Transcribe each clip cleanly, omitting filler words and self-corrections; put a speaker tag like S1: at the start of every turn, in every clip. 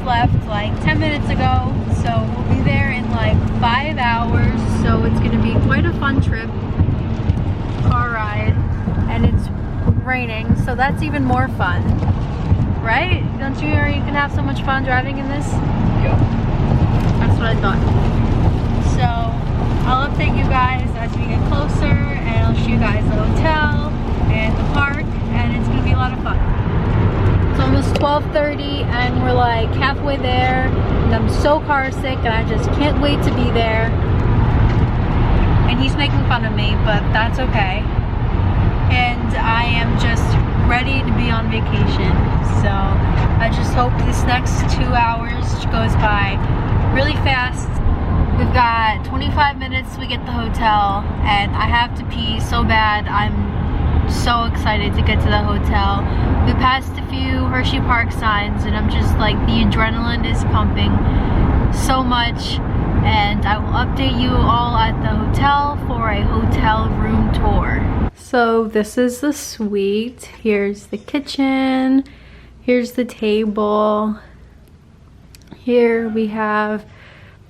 S1: left like 10 minutes ago, so we'll be there in like 5 hours. So it's gonna be quite a fun trip, car ride, and it's raining, so that's even more fun, right? Don't you hear you can have so much fun driving in this?
S2: Yep.
S1: That's what I thought. So I'll update you guys as we get closer, and I'll show you guys the hotel and the park, and it's gonna be a lot of fun. It's almost 12:30 and we're like halfway there, and I'm so car sick and I just can't wait to be there. And he's making fun of me, but that's okay. And I am just ready to be on vacation. So I just hope this next 2 hours goes by really fast. We've got 25 minutes till we get the hotel, and I have to pee so bad. I'm so excited to get to the hotel. We passed a few Hershey Park signs and I'm just like, the adrenaline is pumping so much. And I will update you all at the hotel for a hotel room tour. So this is the suite. Here's the kitchen. Here's the table. Here we have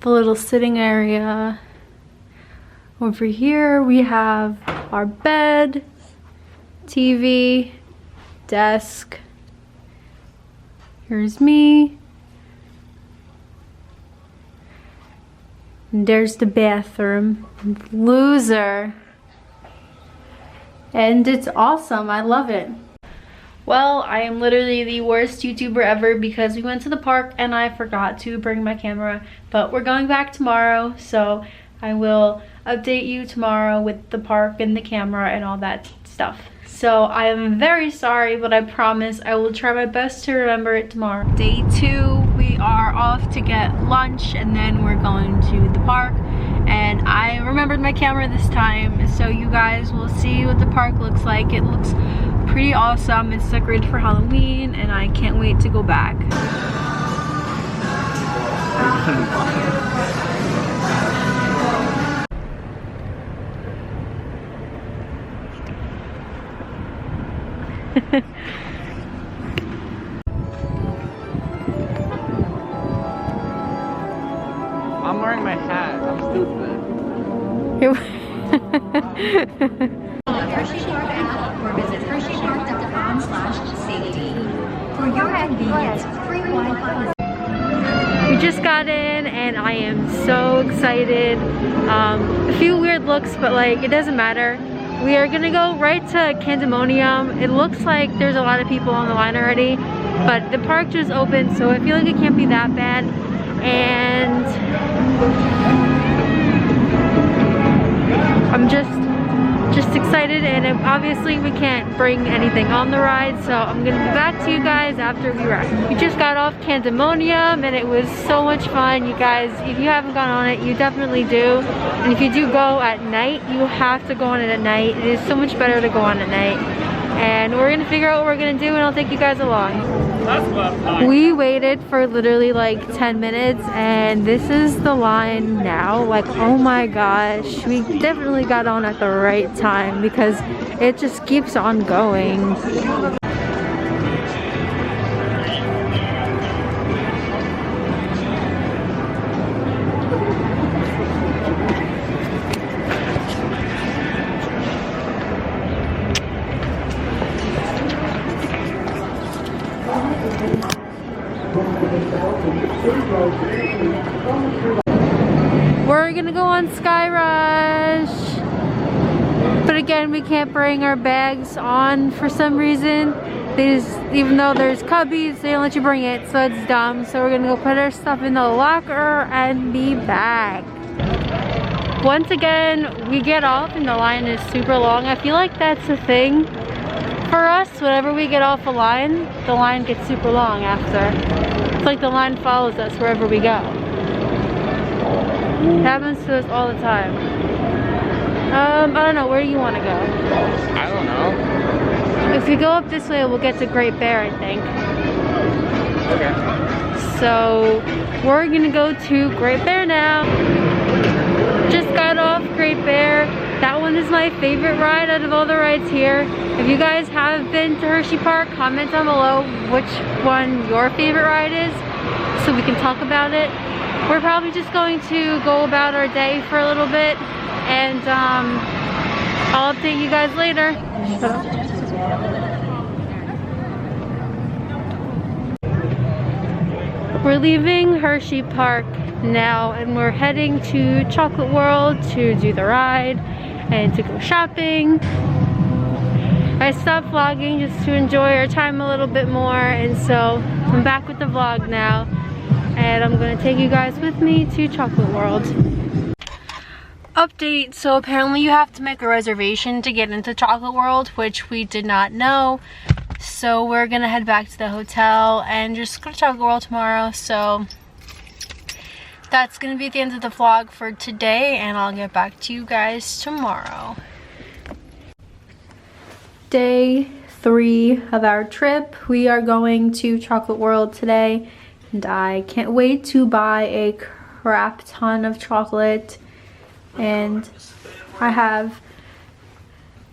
S1: the little sitting area. Over here we have our bed, TV, desk. Here's me. And there's the bathroom. Loser. And it's awesome. I love it. Well, I am literally the worst YouTuber ever because we went to the park and I forgot to bring my camera. But we're going back tomorrow, so I will update you tomorrow with the park and the camera and all that stuff. So I am very sorry, but I promise I will try my best to remember it tomorrow. Day 2, we are off to get lunch and then we're going to the park. And I remembered my camera this time, so you guys will see what the park looks like. It looks pretty awesome. It's decorated for Halloween and I can't wait to go back.
S2: I'm wearing my hat. I'm stupid.
S3: Hershey Park app or visit hersheypark.com/safety. For your convenience, free Wi-Fi.
S1: We just got in and I am so excited. A few weird looks, but like it doesn't matter. We are gonna go right to Candemonium. It looks like there's a lot of people on the line already, but the park just opened, so I feel like it can't be that bad. And I'm just excited, and obviously we can't bring anything on the ride, so I'm gonna be back to you guys after we ride. We just got off Candemonium and it was so much fun. You guys, if you haven't gone on it, you definitely do. And if you do go at night, you have to go on it at night. It is so much better to go on at night. And we're gonna figure out what we're gonna do and I'll take you guys along. We waited for literally like 10 minutes and this is the line now. Like, oh my gosh, we definitely got on at the right time because it just keeps on going. We're gonna go on Sky Rush, but again we can't bring our bags on for some reason. Even though there's cubbies, they don't let you bring it, so it's dumb. So we're gonna go put our stuff in the locker and be back. Once again, we get off and the line is super long. I feel like that's a thing for us. Whenever we get off a line, the line gets super long after. It's like the line follows us wherever we go. It happens to us all the time. I don't know, where do you want to go?
S2: I don't know.
S1: If we go up this way, we'll get to Great Bear, I think.
S2: Okay.
S1: So, we're gonna go to Great Bear now. Just got off Great Bear. That one is my favorite ride out of all the rides here. If you guys have been to Hershey Park, comment down below which one your favorite ride is. so we can talk about it. We're probably just going to go about our day for a little bit, and I'll update you guys later. We're leaving Hershey Park now, and we're heading to Chocolate World to do the ride and to go shopping. I stopped vlogging just to enjoy our time a little bit more, and so I'm back with the vlog now, and I'm gonna take you guys with me to Chocolate World. Update, so apparently you have to make a reservation to get into Chocolate World, which we did not know. So we're gonna head back to the hotel and just go to Chocolate World tomorrow. So that's gonna be the end of the vlog for today, and I'll get back to you guys tomorrow. Day 3 of our trip. We are going to Chocolate World today, and I can't wait to buy a crap ton of chocolate. And I have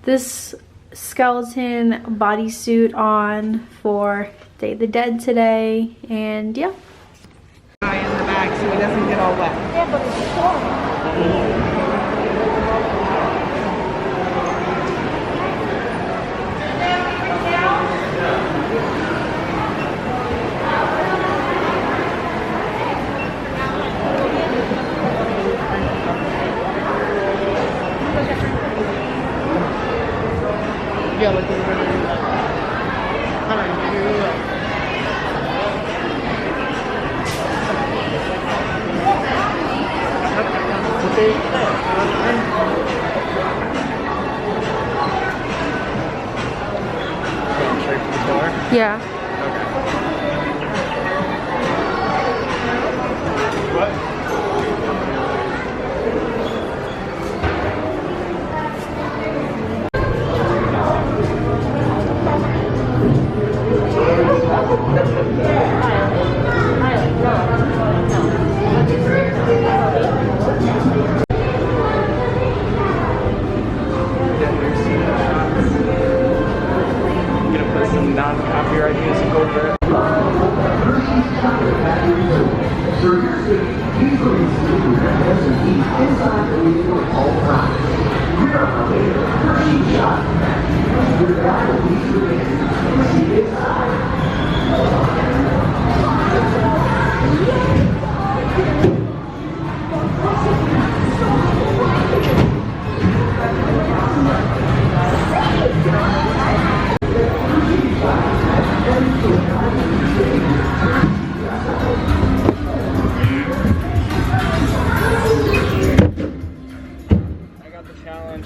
S1: this skeleton bodysuit on for Day of the Dead today, and yeah.
S2: In the back so he doesn't get all wet.
S1: Yeah, but it's warm.
S2: Yeah, like we're gonna do that. Alright, here we go. Going straight to the store?
S1: Yeah.
S2: Okay. What? Non-copyright music over it.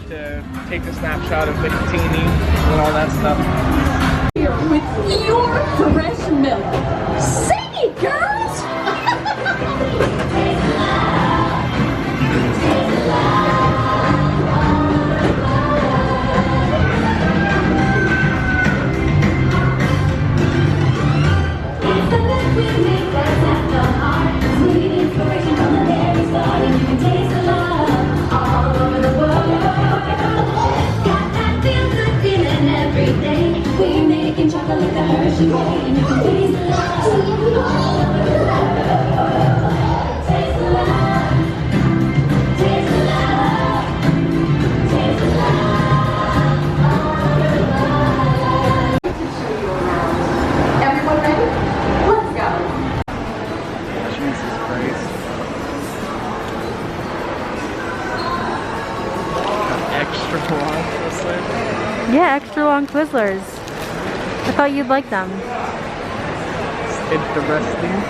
S2: To take a snapshot of the Candemonium and all that stuff.
S3: With your fresh milk. Sing it, girls! Chocolate like a Hershey, and you can taste the love. Taste the love. Taste the love. Taste the love. Everyone ready? Let's go.
S2: Jesus Christ. Extra long Twizzler.
S1: Yeah, extra long Twizzlers. I thought you'd like them.
S2: Interesting.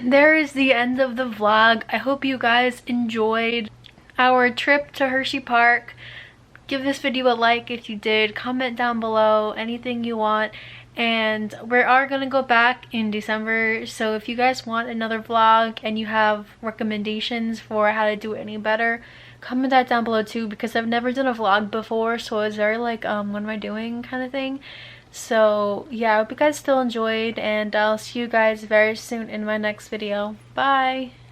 S2: There is the end of the vlog. I hope you guys enjoyed.
S1: our trip to Hershey Park. Give this video a like if you did, comment down below anything you want, and we are gonna go back in December, so if you guys want another vlog and you have recommendations for how to do it any better, comment that down below too, because I've never done a vlog before, so it's very like what am I doing kind of thing. So yeah, I hope you guys still enjoyed, and I'll see you guys very soon in my next video. Bye.